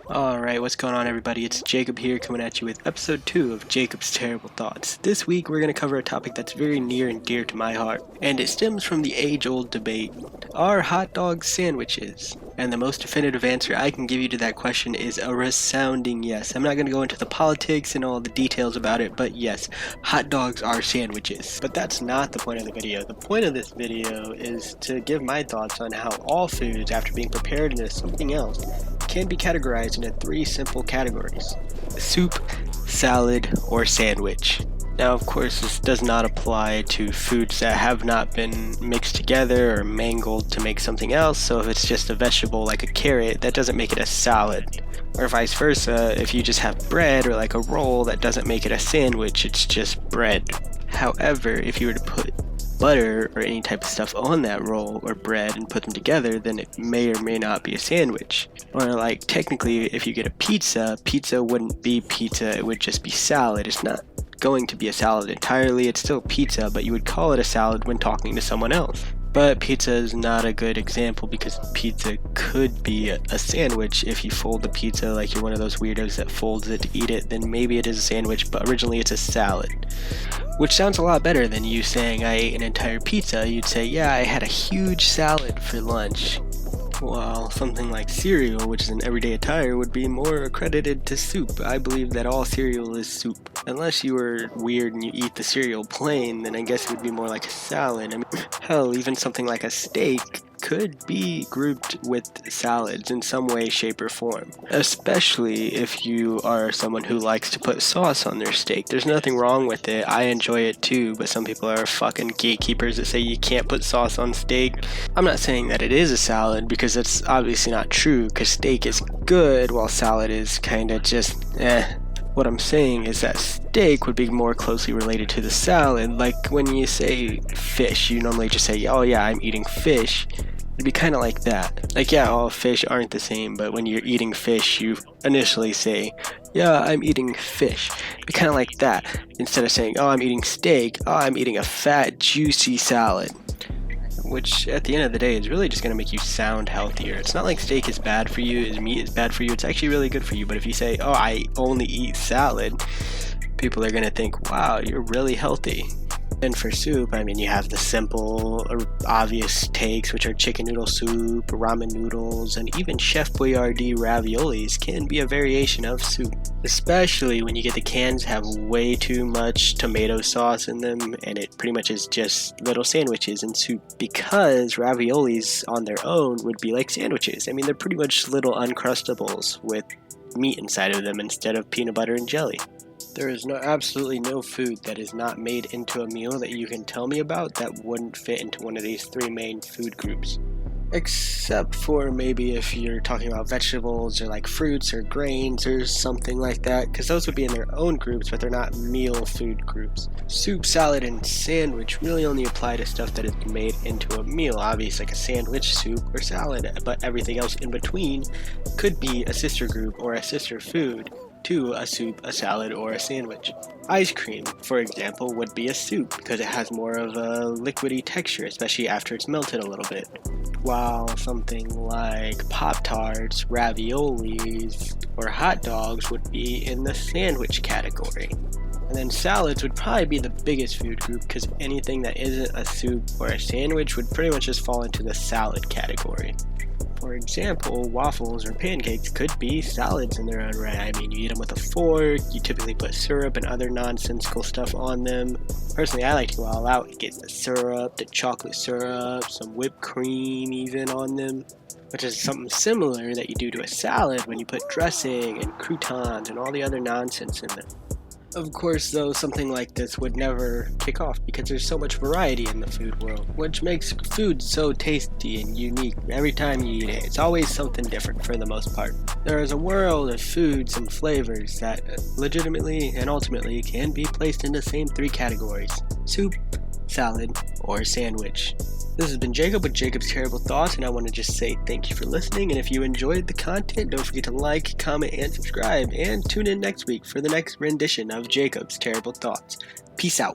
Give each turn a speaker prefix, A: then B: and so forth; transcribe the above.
A: Alright, what's going on everybody? It's Jacob here coming at you with episode 2 of Jacob's Terrible Thoughts. This week we're going to cover a topic that's very near and dear to my heart, and it stems from the age-old debate. Are hot dogs sandwiches? And the most definitive answer I can give you to that question is a resounding yes. I'm not going to go into the politics and all the details about it, but yes, hot dogs are sandwiches. But that's not the point of the video. The point of this video is to give my thoughts on how all foods, after being prepared into something else, can be categorized into 3 simple categories: soup, salad, or sandwich. Now, of course, this does not apply to foods that have not been mixed together or mangled to make something else, so if it's just a vegetable like a carrot, that doesn't make it a salad. Or vice versa, if you just have bread or like a roll, that doesn't make it a sandwich, it's just bread. However, if you were to put butter or any type of stuff on that roll or bread and put them together, then it may or may not be a sandwich. Or like technically, if you get a pizza wouldn't be pizza, it would just be salad. It's not going to be a salad entirely, it's still pizza, but you would call it a salad when talking to someone else. But pizza is not a good example because pizza could be a sandwich. If you fold the pizza like you're one of those weirdos that folds it to eat it, then maybe it is a sandwich, but originally it's a salad. Which sounds a lot better than you saying I ate an entire pizza. You'd say, yeah, I had a huge salad for lunch. While something like cereal, which is an everyday attire, would be more accredited to soup. I believe that all cereal is soup. Unless you were weird and you eat the cereal plain, then I guess it would be more like a salad. I mean, hell, even something like a steak could be grouped with salads in some way, shape, or form. Especially if you are someone who likes to put sauce on their steak. There's nothing wrong with it. I enjoy it too, but some people are fucking gatekeepers that say you can't put sauce on steak. I'm not saying that it is a salad because that's obviously not true, because steak is good while salad is kinda just What I'm saying is that steak would be more closely related to the salad. Like when you say fish, you normally just say, oh yeah, I'm eating fish. It'd be kind of like that. Like, yeah, all fish aren't the same, but when you're eating fish, you initially say, yeah, I'm eating fish. It'd be kind of like that. Instead of saying, oh, I'm eating steak, oh, I'm eating a fat, juicy salad. Which, at the end of the day, is really just going to make you sound healthier. It's not like steak is bad for you, meat is bad for you. It's actually really good for you. But if you say, oh, I only eat salad, people are going to think, wow, you're really healthy. And for soup, I mean, you have the simple or obvious takes, which are chicken noodle soup, ramen noodles, and even Chef Boyardee raviolis can be a variation of soup. Especially when you get the cans have way too much tomato sauce in them, and it pretty much is just little sandwiches in soup. Because raviolis on their own would be like sandwiches. I mean, they're pretty much little Uncrustables with meat inside of them instead of peanut butter and jelly. There is absolutely no food that is not made into a meal that you can tell me about that wouldn't fit into one of these 3 main food groups. Except for maybe if you're talking about vegetables or like fruits or grains or something like that, because those would be in their own groups, but they're not meal food groups. Soup, salad, and sandwich really only apply to stuff that is made into a meal, obviously like a sandwich, soup, or salad, but everything else in between could be a sister group or a sister food to a soup, a salad, or a sandwich. Ice cream, for example, would be a soup because it has more of a liquidy texture, especially after it's melted a little bit. While something like Pop-Tarts, raviolis, or hot dogs would be in the sandwich category. And then salads would probably be the biggest food group because anything that isn't a soup or a sandwich would pretty much just fall into the salad category. For example, waffles or pancakes could be salads in their own right. I mean, you eat them with a fork, you typically put syrup and other nonsensical stuff on them. Personally, I like to go all out and get the syrup, the chocolate syrup, some whipped cream even on them, which is something similar that you do to a salad when you put dressing and croutons and all the other nonsense in them. Of course, though, something like this would never kick off because there's so much variety in the food world, which makes food so tasty and unique every time you eat it. It's always something different for the most part. There is a world of foods and flavors that legitimately and ultimately can be placed in the same 3 categories: soup, salad, or sandwich. This has been Jacob with Jacob's Terrible Thoughts, and I want to just say thank you for listening, and if you enjoyed the content, don't forget to like, comment, and subscribe, and tune in next week for the next rendition of Jacob's Terrible Thoughts. Peace out.